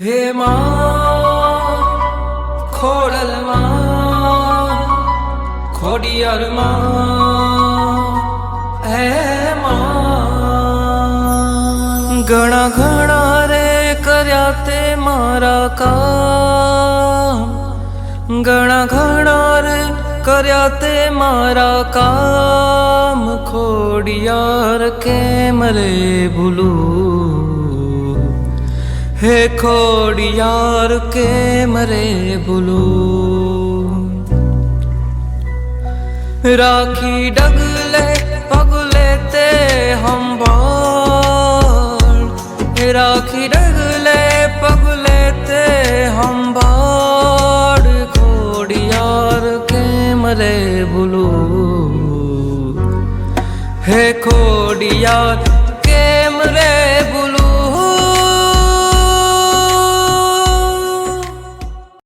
हे माँ खोड़ल माँ खोड़ियार माँ हे माँ घणा घणा रे कर्या ते मारा काम घणा घणा रे कर्या ते मारा काम खोड़ियार केम रे भूलू हे खोड़ियार केम रे भूलू राखी डगले पगले ते हम बाल राखी डगले पगले ते हम बाल खोड़ियार केम रे भूलू हे खोड़ियार